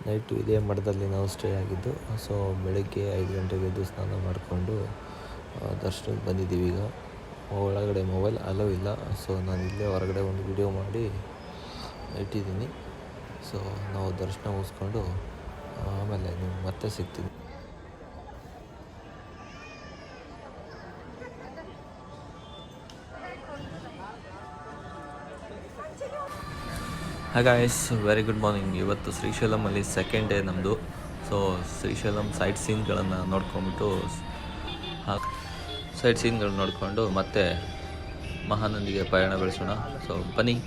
Night ಇದೇ ಮಠದಲ್ಲಿ ನಾವು ಸ್ಟೇ ಆಗಿದ್ದು. ಸೊ ಬೆಳಗ್ಗೆ 5 ಗಂಟೆಗೆ ಎದ್ದು ಸ್ನಾನ ಮಾಡಿಕೊಂಡು ದರ್ಶನಕ್ಕೆ ಬಂದಿದ್ದೀವಿ. ಈಗ ಒಳಗಡೆ ಮೊಬೈಲ್ ಅಲೋ ಇಲ್ಲ. ಸೊ ನಾನು ಇಲ್ಲೇ ಹೊರಗಡೆ ಒಂದು ವಿಡಿಯೋ ಮಾಡಿ ಇಟ್ಟಿದ್ದೀನಿ. ಸೊ ನಾವು ದರ್ಶನ ಮುಗಿಸ್ಕೊಂಡು ಆಮೇಲೆ ನಿಮ್ಗೆ ಮತ್ತೆ ಸಿಗ್ತೀನಿ. Hi guys, very good morning. ಇವತ್ತು ಶ್ರೀಶೈಲಮಲ್ಲಿ ಸೆಕೆಂಡ್ ಡೇ ನಮ್ಮದು. ಸೊ ಶ್ರೀಶೈಲಂ ಸೈಟ್ ಸೀನ್ಗಳನ್ನು ನೋಡ್ಕೊಂಬಿಟ್ಟು ಸೈಟ್ ಸೀನ್ಗಳು ನೋಡಿಕೊಂಡು ಮತ್ತೆ ಮಹಾನಂದಿಗೆ ಪಯಣ ಬೆಳೆಸೋಣ. ಸೊ ಬನ್ನಿ.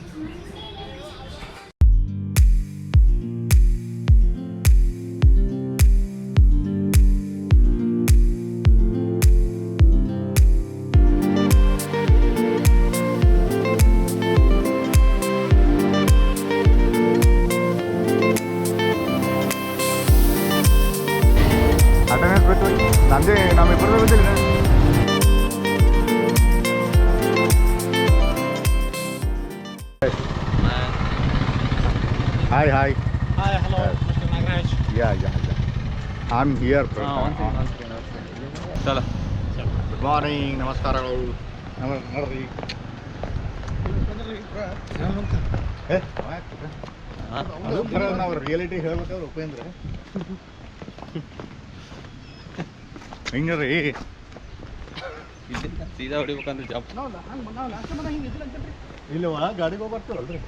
ನಂಗೆ ನಮ್ಮಿಬ್ಬರು ಬಂದಿಲ್ಲ. Hi. Hi, hello, Mr. Nagraj. Yeah. I'm here. ಚಲೋ. Good morning, ನಮಸ್ಕಾರಗಳು. ನೋಡ್ರಿ. ನಾವು ರಿಯಾಲಿಟಿ ಹೇಳ್ಬೇಕಾದ್ರೆ ಉಪೇಂದ್ರ ಹಿಂಗ್ರಿ ಸೀದಾ ಹೊಡಿಬೇಕಂದ್ರೆ ಜಾಬ್ ಇಲ್ಲವ ಗಾಡಿಗೆ ಹೋಗಿ ಬರ್ತೀವಲ್ರಿ.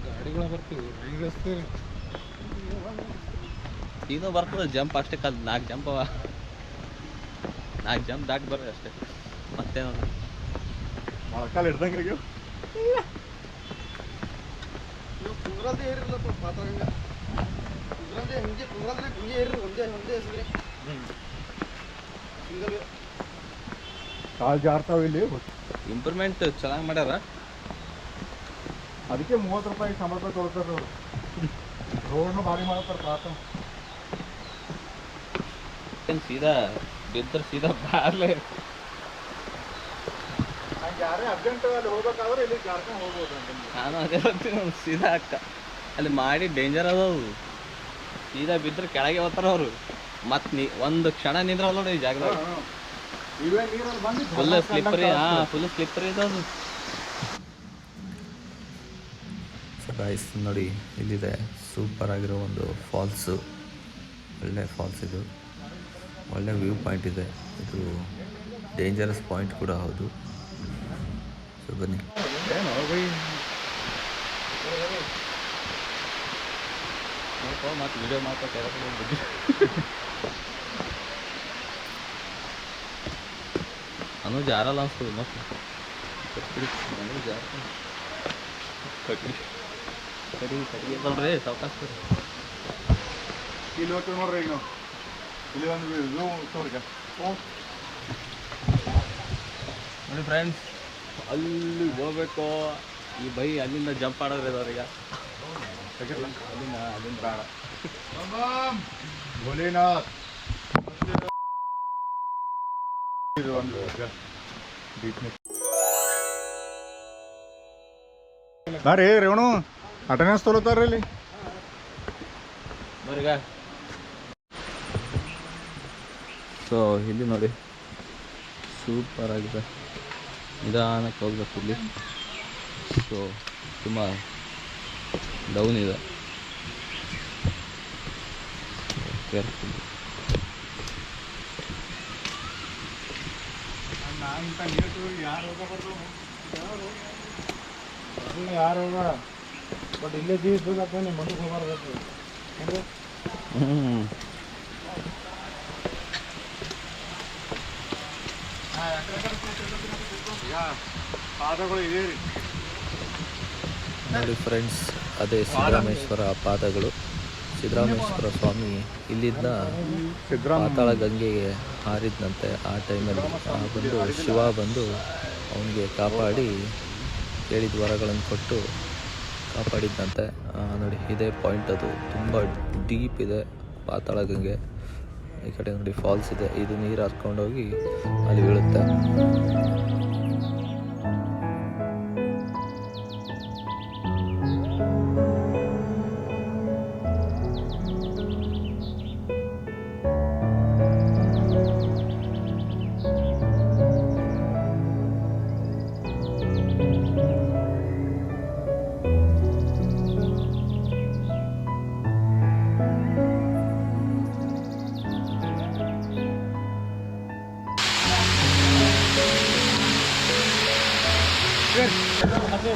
ಗಾಡಿಗಳು ಬರ್ತೀವಿ ರಸ್ತೆ ಸೀದಾ ಬರ್ತದೆ. ಜಂಪ್ ಅಷ್ಟೇ ಕಲ್ 4 ಜಂಪ್ ಅವ. 4 ಜಂಪ್ ದಾಟಿ ಬರ್ರಿ ಅಷ್ಟೇ. ಮತ್ತೇನ ಮೊಳಕಾಲು ಹಿಡ್ದಂಗ್ರಿ ಕುಂದ್ರದೇ ಏರಿಲ್ಲ ಪಾತ್ರಂಗ ಕುಂದ್ರದೇ ಹಿಂಗೆ ಕುಂದ್ರದ್ರೆ ಹಿಂಗೆ ಏರಿ ಒಂದೇ ಹೆಸರಿ ಸಿಂಗಲ್ ಕಾಲು ಜಾರ್ತಾವ. ಇಲ್ಲಿ ಇಂಪ್ರೂವ್ಮೆಂಟ್ ಚೆನ್ನಾಗಿ ಮಾಡ್ಯಾರ. ಅದಕ್ಕೆ 30 ರೂಪಾಯಿ ಸಂಬಳ ತೊಗೊಳ್ತಾರೆ ಅವರು. ರೋಡ್ನು ಭಾರಿ ಮಾಡ್ತಾರೆ ಪಾತ. ಸೀದಾ ಬಿದ್ದರೆ ಸೀದಾ ಬಾರ್ಲೆ. ನಂಗೆ ಯಾರೇ ಅರ್ಜೆಂಟ್ ಅಲ್ಲಿ ಹೋಗ್ಬೇಕಾದ್ರೆ ಇಲ್ಲಿ ಜಾರ್ಕೊಂಡು ಹೋಗ್ಬೋದು ಅಂತ. ನಾನು ಅದೇ ಹೇಳ್ತೀನಿ, ಸೀದಾ ಅಕ್ಕ ಅಲ್ಲಿ ಮಾಡಿ ಡೇಂಜರ್ ಅದಾವು. ಸೀದಾ ಬಿದ್ದರೆ ಕೆಳಗೆ ಹೋಗ್ತಾರ ಅವರು. ಮತ್ತೆ ಒಂದು ಕ್ಷಣ ನಿಂದ್ರಲ್ಲ ನೋಡಿ ಈ ಜಾಗದಾಗ. ಇವೇ ನೀರಲ್ಲಿ ಬಂದು ಫುಲ್ ಸ್ಲಿಪ್ಪರಿ. ಫುಲ್ ಸ್ಲಿಪ್ಪರಿ ಇದಾದು. ಸೊ ಗಾಯ್ಸ್ ನೋಡಿ, ಇಲ್ಲಿದೆ ಸೂಪರ್ ಆಗಿರೋ ಒಂದು ಫಾಲ್ಸು. ಒಳ್ಳೆ ಫಾಲ್ಸ್ ಇದು. ಒಳ್ಳೆ ವ್ಯೂ ಪಾಯಿಂಟ್ ಇದೆ. ಇದು ಡೇಂಜರಸ್ ಪಾಯಿಂಟ್ ಕೂಡ ಹೌದು. ಸೊ ಬನ್ನಿ. ಮತ್ತೆ ವಿಡಿಯೋ ಮಾತಾಡ್ತಾರೆ. ನಾನು ಜಾರಲ್ಲ ಅನ್ಸ್ತದೆ. ಮತ್ತೆ ಕಟ್ಟಿ ನೋಡ್ರಿ ಸಾವಕಾಶ. ಇಲ್ಲಿ ಹೋಗ್ತೀವಿ ನೋಡ್ರಿ. ಈಗ ನಾವು ಇಲ್ಲಿ ಒಂದು ತೋರಿಗ ನೋಡಿ ಫ್ರೆಂಡ್ಸ್, ಅಲ್ಲಿ ಹೋಗ್ಬೇಕು. ಈ ಬೈ ಅಲ್ಲಿಂದ ಜಂಪ್ ಆಡೋದ್ರೆ ಇದಾವ್ರೀಗ. ಅಲ್ಲಿಂದ ಬೇಡ. ಭೋಲೆನಾಥ್ ಬರ್ರಿ ರೇವಣು ಅಟೆಂಡೆನ್ಸ್ ತೊಗೊತಾರ್ರಿ ಇಲ್ಲಿ. ಬರೀಗ ಸೊ ಇಲ್ಲಿ ನೋಡಿ ಸೂಪರ್ ಆಗಿದೆ. ನಿಧಾನಕ್ಕೆ ಹೋಗ್ಬೇಕು ಇಲ್ಲಿ. ಸೊ ತುಂಬ ಡೌನ್ ಇದೆ. ಕೇರ್ಫುಲ್. ಯಾರು ಬಟ್ ಇಲ್ಲೇ ಜೀವಿಸ್ ಮನಕ್ಕೆ ಹೋಗ್ಬಾರ್ದು. ಪಾದಗಳು ಇದೆ ರೀ ನೋಡಿ ಫ್ರೆಂಡ್ಸ್, ಅದೇ ಸಿದ್ದರಾಮೇಶ್ವರ ಪಾದಗಳು. ಸಿದ್ದರಾಮೇಶ್ವರ ಸ್ವಾಮಿ ಇಲ್ಲಿಂದ ಪಾತಾಳ ಗಂಗೆಗೆ ಹಾರಿದ್ನಂತೆ. ಆ ಟೈಮಲ್ಲಿ ಬಂದು ಶಿವ ಬಂದು ಅವನಿಗೆ ಕಾಪಾಡಿ ಹೇಳಿದ ವರಗಳನ್ನು ಕೊಟ್ಟು ಕಾಪಾಡಿದ್ದಂತೆ. ನೋಡಿ ಇದೇ ಪಾಯಿಂಟ್. ಅದು ತುಂಬ ಡೀಪ್ ಇದೆ ಪಾತಾಳ ಗಂಗೆ. ಈ ಕಡೆ ನೋಡಿ ಫಾಲ್ಸ್ ಇದೆ. ಇದು ನೀರು ಹರ್ಕೊಂಡೋಗಿ ಅಲ್ಲಿ ಬೀಳುತ್ತೆ.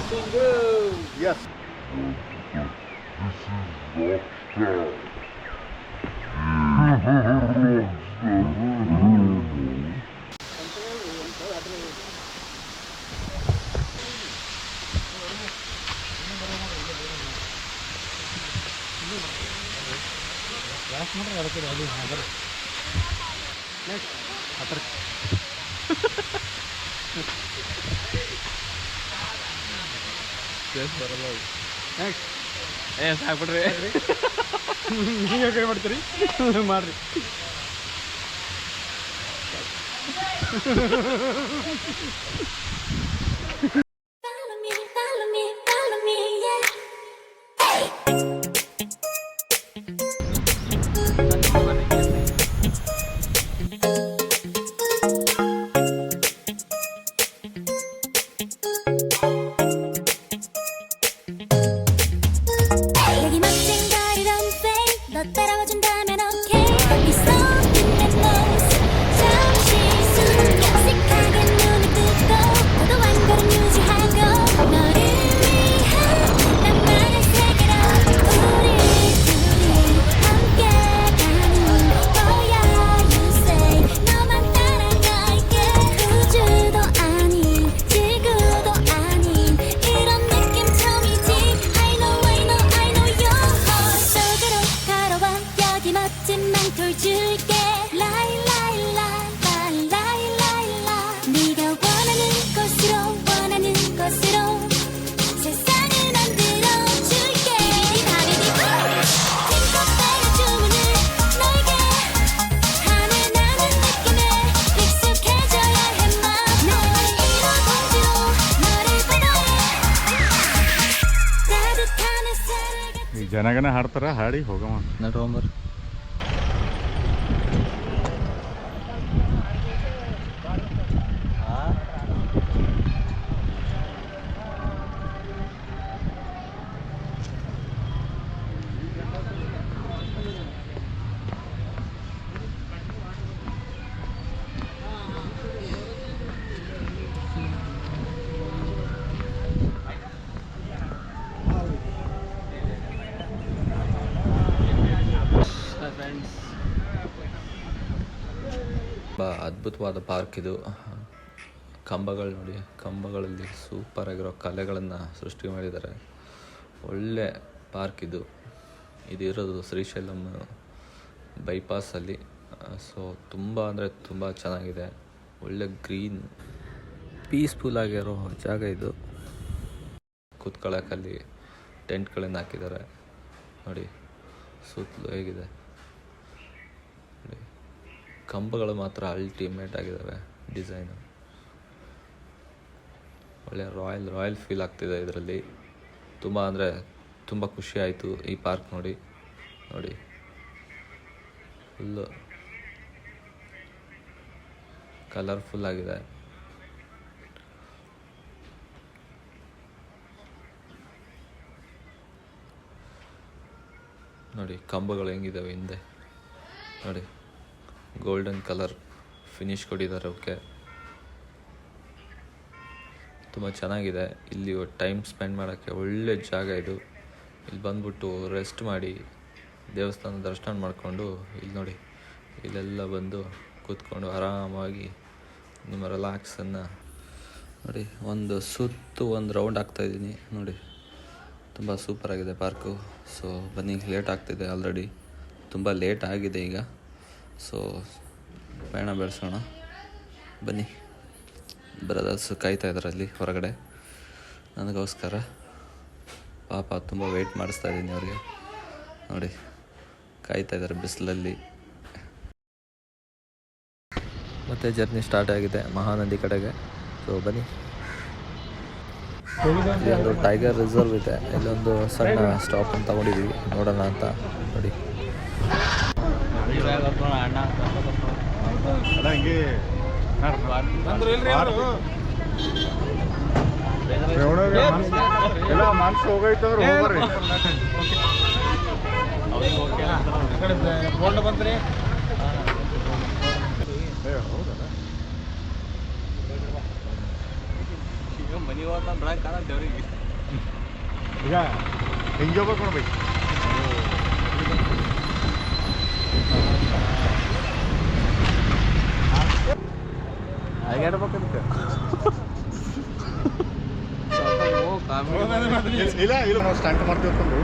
Yes. ಸಾಕ್ಬಿಡ್ರಿ ನೀವು ಕೈ ಮಾಡ್ತೀರಿ ಮಾಡ್ರಿ follow me, yeah. 여기 멋진 거리 don't say 너 따라와준다면 okay 네 손끝 내 nose 잠시 숨겨식하게 눈을 뜨고 너도 완결은 유지하고 너를 위한 나만의 세계로 우리 둘이 함께 가는 거야 you say 너만 따라갈게 우주도 아닌 지구도 아닌 이런 느낌 처음이지 I know your heart 속으로 걸어와 여기 멋진 망토를 줄게 Lie lie lie lie lie lie lie 네가 원하는 곳으로 세상을 만들어줄게 하늘이 팅커벨의 주문을 너에게 하늘 나는 느낌에 익숙해져야 해 맘 너의 1호 공주로 너를 바라해 따뜻한 햇살을 ಈಗ ಜನಗಣ ಹಾಡ್ತಾರ ಹಾಡಿ ಹೋಗಮ್ಮ ನಡೋಂಬರ್ ತುಂಬ ಅದ್ಭುತವಾದ ಪಾರ್ಕ್ ಇದು. ಕಂಬಗಳು ನೋಡಿ, ಕಂಬಗಳಲ್ಲಿ ಸೂಪರ್ ಆಗಿರೋ ಕಲೆಗಳನ್ನು ಸೃಷ್ಟಿ ಮಾಡಿದ್ದಾರೆ. ಒಳ್ಳೆ ಪಾರ್ಕ್ ಇದು. ಇದಿರೋದು ಶ್ರೀಶೈಲಂ ಬೈಪಾಸಲ್ಲಿ. ಸೊ ತುಂಬ ಅಂದರೆ ತುಂಬ ಚೆನ್ನಾಗಿದೆ. ಒಳ್ಳೆ ಗ್ರೀನ್ ಪೀಸ್ಫುಲ್ ಆಗಿರೋ ಜಾಗ ಇದು. ಕೂತ್ಕೊಳ್ಳೋಕ್ಕಲ್ಲಿ ಟೆಂಟ್ಗಳನ್ನು ಹಾಕಿದ್ದಾರೆ ನೋಡಿ, ಸುತ್ತಲೂ ಹೇಗಿದೆ ನೋಡಿ. ಕಂಬಗಳು ಮಾತ್ರ ಅಲ್ಟಿಮೇಟ್ ಆಗಿದ್ದಾವೆ. ಡಿಸೈನು ಒಳ್ಳೆ ರಾಯಲ್ ಫೀಲ್ ಆಗ್ತಿದೆ ಇದರಲ್ಲಿ. ತುಂಬ ಅಂದರೆ ತುಂಬ ಖುಷಿ ಆಯಿತು ಈ ಪಾರ್ಕ್ ನೋಡಿ ಫುಲ್ಲು ಕಲರ್ಫುಲ್ ಆಗಿದೆ. ನೋಡಿ ಕಂಬಗಳು ಹೆಂಗಿದ್ದಾವೆ ಹಿಂದೆ ನೋಡಿ, ಗೋಲ್ಡನ್ ಕಲರ್ ಫಿನಿಶ್ ಕೊಟ್ಟಿದ್ದಾರೆ. ಅವಕ್ಕೆ ತುಂಬ ಚೆನ್ನಾಗಿದೆ. ಇಲ್ಲಿ ಟೈಮ್ ಸ್ಪೆಂಡ್ ಮಾಡೋಕ್ಕೆ ಒಳ್ಳೆ ಜಾಗ ಇದು. ಇಲ್ಲಿ ಬಂದ್ಬಿಟ್ಟು ರೆಸ್ಟ್ ಮಾಡಿ ದೇವಸ್ಥಾನ ದರ್ಶನ ಮಾಡಿಕೊಂಡು ಇಲ್ಲಿ ನೋಡಿ, ಇಲ್ಲೆಲ್ಲ ಬಂದು ಕೂತ್ಕೊಂಡು ಆರಾಮಾಗಿ ನಿಮ್ಮ ರಿಲ್ಯಾಕ್ಸನ್ನು ನೋಡಿ. ಒಂದು ರೌಂಡ್ ಆಗ್ತಾಯಿದ್ದೀನಿ ನೋಡಿ. ತುಂಬ ಸೂಪರಾಗಿದೆ ಪಾರ್ಕು. ಸೊ ಬನ್ನಿ, ಲೇಟ್ ಆಗ್ತಿದೆ ಆಲ್ರೆಡಿ, ತುಂಬ ಲೇಟ್ ಆಗಿದೆ ಈಗ. ಸೊ ಪಯಣ ಬೆಳೆಸೋಣ ಬನ್ನಿ. ಬ್ರದರ್ಸ್ ಕಾಯ್ತಾ ಇದ್ದಾರೆ ಅಲ್ಲಿ ಹೊರಗಡೆ ನನಗೋಸ್ಕರ. ಪಾಪ ತುಂಬ ವೆಯ್ಟ್ ಮಾಡಿಸ್ತಾ ಇದ್ದೀನಿ ಅವ್ರಿಗೆ ನೋಡಿ, ಕಾಯ್ತಾ ಇದ್ದಾರೆ ಬಿಸಿಲಲ್ಲಿ. ಮತ್ತು ಜರ್ನಿ ಸ್ಟಾರ್ಟ್ ಆಗಿದೆ ಮಹಾನಂದಿ ಕಡೆಗೆ. ಸೊ ಬನ್ನಿ, ಇಲ್ಲೊಂದು ಟೈಗರ್ ರಿಸರ್ವ್ ಇದೆ. ಇಲ್ಲೊಂದು ಸಣ್ಣ ಸ್ಟಾಪನ್ನು ತಗೊಂಡಿದ್ದೀವಿ, ನೋಡೋಣ ಅಂತ ನೋಡಿ. ಮನ್ಸು ಹೋಗೈತಂದ್ರೆ ಹೋಗ್ಬರ್ರಿ. ಬಂದ್ರಿ ಮನಿ ಹೋದ ಕಾಣ ದೇವ್ರಿಗೆ ಹೆಂಗೆ ಹೋಗ್ಬೇಕು ನೋಡ್ಬೇಕು. ಇಲ್ಲ ಇಲ್ಲ ನಾವು ಸ್ಟಾಂಟ್ ಮಾಡ್ತೀವಿ ಅಂತಂದು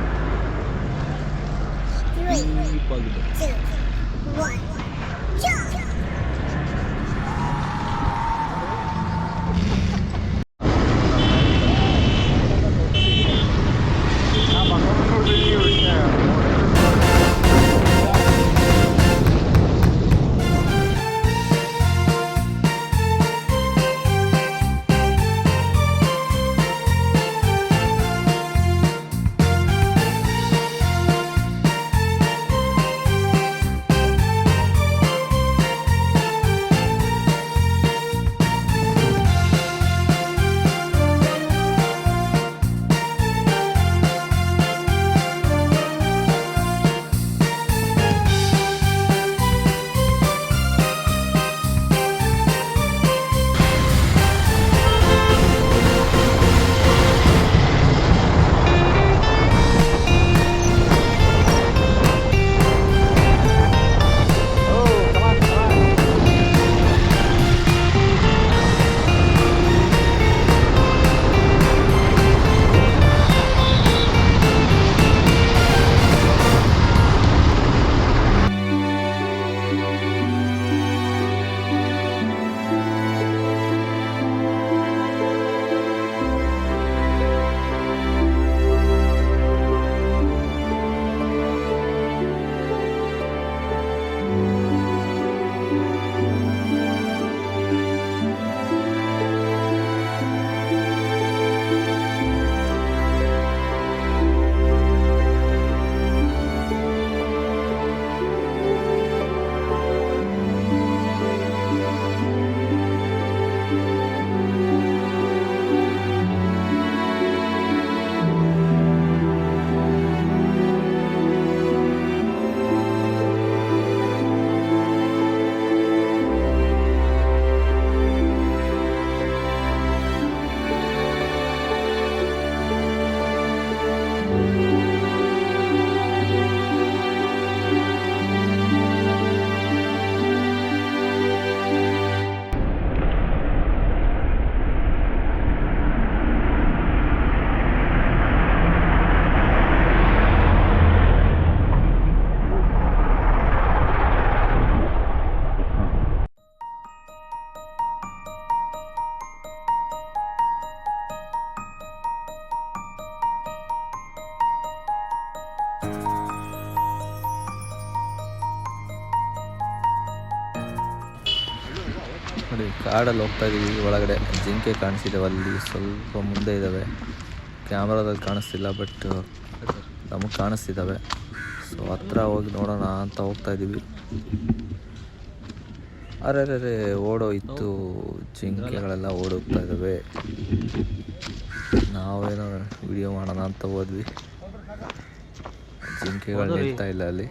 ನೋಡಿ ಕಾಡಲ್ಲಿ ಹೋಗ್ತಾ ಇದೀವಿ. ಒಳಗಡೆ ಜಿಂಕೆ ಕಾಣಿಸಿದಾವೆ, ಅಲ್ಲಿ ಸ್ವಲ್ಪ ಮುಂದೆ ಇದ್ದಾವೆ. ಕ್ಯಾಮ್ರಾದಲ್ಲಿ ಕಾಣಿಸ್ತಿಲ್ಲ, ಬಟ್ ನಮಗೆ ಕಾಣಿಸ್ತಿದ್ದಾವೆ. ಸೊ ಹತ್ರ ಹೋಗಿ ನೋಡೋಣ ಅಂತ ಹೋಗ್ತಾ ಇದ್ದೀವಿ. ಅರೆ ಓಡೋಯ್ತು, ಜಿಂಕೆಗಳೆಲ್ಲ ಓಡೋಗ್ತಾ ಇದ್ದಾವೆ. ನಾವೇನೋ ವಿಡಿಯೋ ಮಾಡೋಣ ಅಂತ ಹೋದ್ವಿ, ಜಿಂಕೆಗಳು ನಿಲ್ತಾ ಇಲ್ಲ. ಅಲ್ಲಿ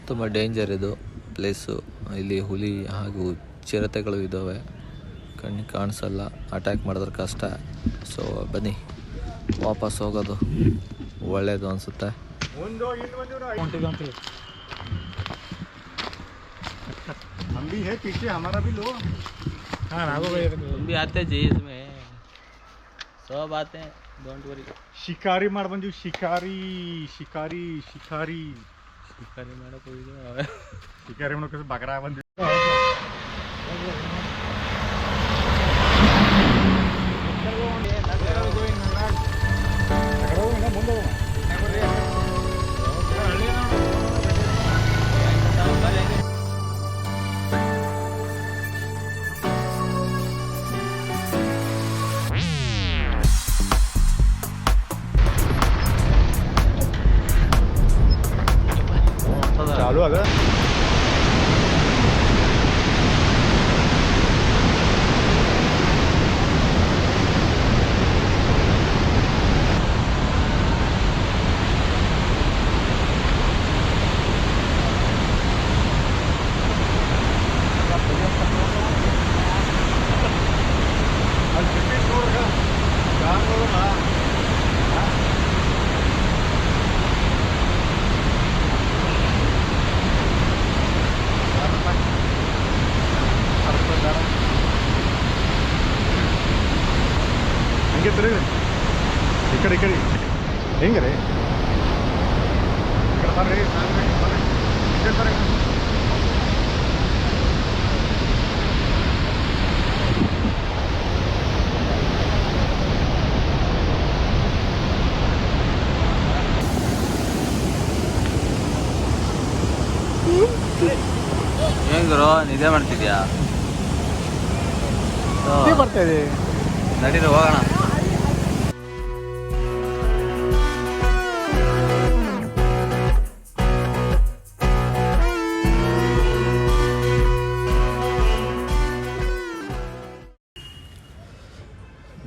ತುಂಬ ಡೇಂಜರ್ ಇದು ಪ್ಲೇಸು. ಇಲ್ಲಿ ಹುಲಿ ಹಾಗೂ ಚಿರತೆಗಳು ಇದ್ದಾವೆ, ಕಣ್ಣಿಗೆ ಕಾಣಿಸಲ್ಲ, ಅಟ್ಯಾಕ್ ಮಾಡಿದ್ರೆ ಕಷ್ಟ. ಸೊ ಬನ್ನಿ, ವಾಪಸ್ ಹೋಗೋದು ಒಳ್ಳೆಯದು ಅನಿಸುತ್ತೆ. हम भी है पीछे, हमारा भी लो. हाँ नागो भाई हम भी आते जी, इसमें सब आते हैं, डोंट वरी. शिकारी मार बंदी, शिकारी शिकारी शिकारी शिकारी ಮಾಡೋ ಹೋಗಿದ್ದೆ. शिकारी म्हणून कसं बकरा बंदी. चालू अगर ಹೆಂಗೆ ರೀ ಬರ್ರಿ ಬರ್ರಿ ಹೆಂಗ್ ಗುರು ನಿದ್ದೆ ಮಾಡ್ತಿದ್ಯಾ? ಬರ್ತಾ ಇದೆ. ನಡೀರಿ ಹೋಗೋಣ.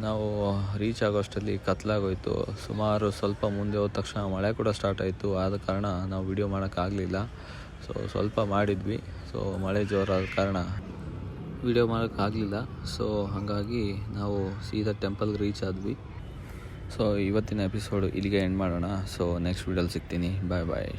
ನಾವು ರೀಚ್ ಆಗೋಷ್ಟರಲ್ಲಿ ಕತ್ಲಾಗೋಯ್ತು. ಸುಮಾರು ಸ್ವಲ್ಪ ಮುಂದೆ ಹೋದ ತಕ್ಷಣ ಮಳೆ ಕೂಡ ಸ್ಟಾರ್ಟ್ ಆಯಿತು. ಆದ ಕಾರಣ ನಾವು ವಿಡಿಯೋ ಮಾಡೋಕ್ಕಾಗಲಿಲ್ಲ. ಸೊ ಸ್ವಲ್ಪ ಮಾಡಿದ್ವಿ. ಸೊ ಮಳೆ ಜೋರಾದ ಕಾರಣ ವಿಡಿಯೋ ಮಾಡೋಕ್ಕಾಗಲಿಲ್ಲ. ಸೊ ಹಾಗಾಗಿ ನಾವು ಸೀದಾ ಟೆಂಪಲ್ಗೆ ರೀಚ್ ಆದ್ವಿ. ಸೊ ಇವತ್ತಿನ ಎಪಿಸೋಡು ಇಲ್ಲಿಗೆ ಎಂಡ್ ಮಾಡೋಣ. ಸೊ ನೆಕ್ಸ್ಟ್ ವಿಡಿಯೋಲಿ ಸಿಗ್ತೀನಿ. ಬಾಯ್ ಬಾಯ್.